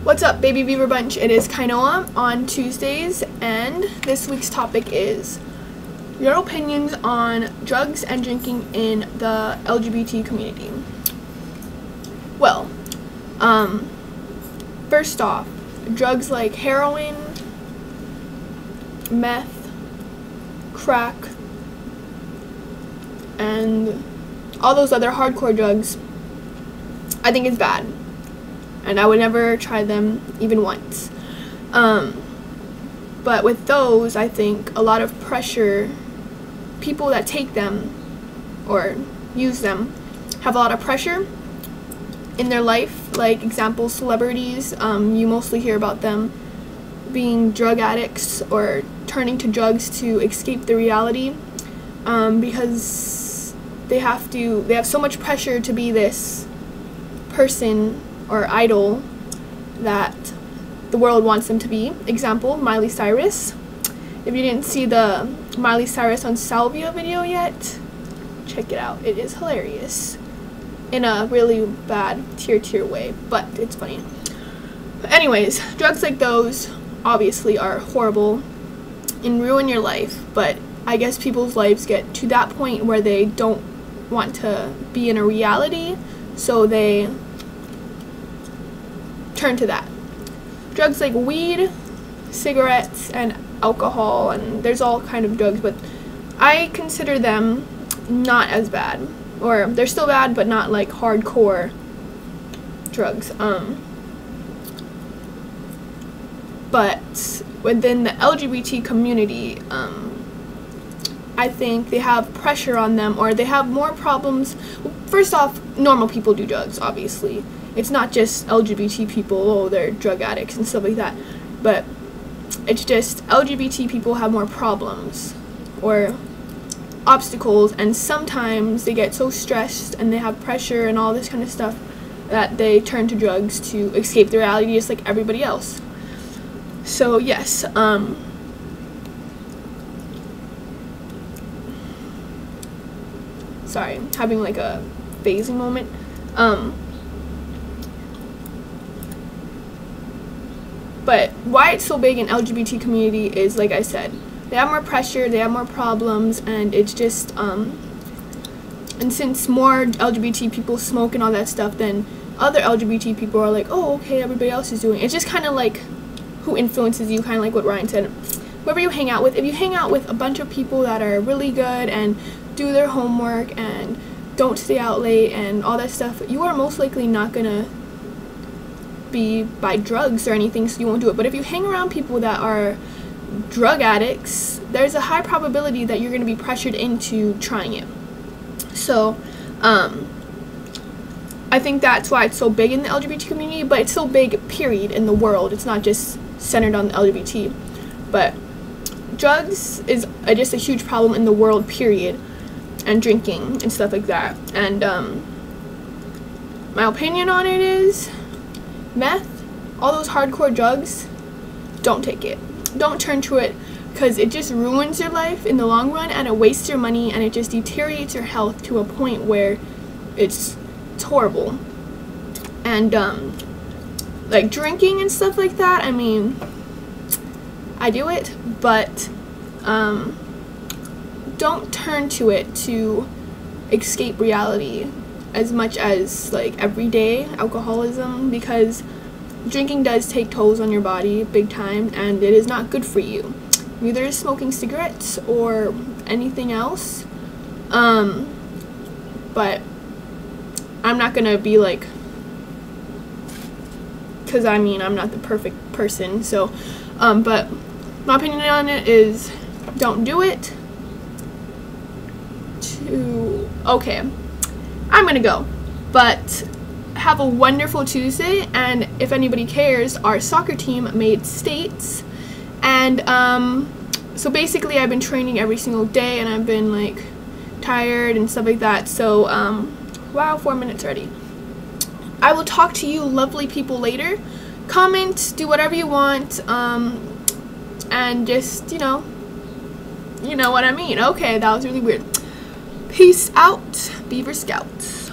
What's up, baby beaver bunch? It is Kainoa on Tuesdays, and this week's topic is your opinions on drugs and drinking in the LGBT community. Well, first off, drugs like heroin, meth, crack, and all those other hardcore drugs, I think it's bad. And I would never try them even once. But with those, I think a lot of pressure, people that take them or use them have a lot of pressure in their life. Like example, celebrities, you mostly hear about them being drug addicts or turning to drugs to escape the reality, because they have so much pressure to be this person or idol that the world wants them to be. Example, Miley Cyrus. If you didn't see the Miley Cyrus on Salvia video yet, check it out. It is hilarious in a really bad tier way, but it's funny. Anyways, drugs like those obviously are horrible and ruin your life, but I guess people's lives get to that point where they don't want to be in a reality, so they turn to that. Drugs like weed, cigarettes, and alcohol, and there's all kind of drugs, but I consider them not as bad, or they're still bad but not like hardcore drugs. But within the LGBT community, I think they have pressure on them, or they have more problems. First off, normal people do drugs, obviously. It's not just LGBT people, oh, they're drug addicts and stuff like that. But it's just LGBT people have more problems or obstacles, and sometimes they get so stressed and they have pressure and all this kind of stuff that they turn to drugs to escape the reality just like everybody else. So yes, sorry, having like a phasing moment. But why it's so big in LGBT community is, like I said, they have more pressure, they have more problems, and it's just, and since more LGBT people smoke and all that stuff, then other LGBT people are like, oh, okay, everybody else is doing it. It's just kind of like who influences you, kind of like what Ryan said. Whoever you hang out with, if you hang out with a bunch of people that are really good and do their homework and don't stay out late and all that stuff, you are most likely not gonna be by drugs or anything, so you won't do it. But if you hang around people that are drug addicts, there's a high probability that you're going to be pressured into trying it. So I think that's why it's so big in the LGBT community, but it's so big period in the world. It's not just centered on the LGBT, but drugs is just a huge problem in the world period, and drinking and stuff like that. And my opinion on it is, meth, all those hardcore drugs, don't take it. Don't turn to it, because it just ruins your life in the long run, and it wastes your money, and it just deteriorates your health to a point where it's horrible. And like drinking and stuff like that, I mean, I do it, but don't turn to it to escape reality as much as like everyday alcoholism, because drinking does take tolls on your body big time, and it is not good for you. Neither is smoking cigarettes or anything else. But I'm not gonna be like, because I mean, I'm not the perfect person, so but my opinion on it is, don't do it. Okay, I'm gonna go, but have a wonderful Tuesday. And if anybody cares, our soccer team made states, and so basically I've been training every single day, and I've been like tired and stuff like that. So wow, 4 minutes already. I will talk to you lovely people later. Comment, do whatever you want, and just, you know what I mean. Okay, that was really weird. Peace out, Beaver Scouts.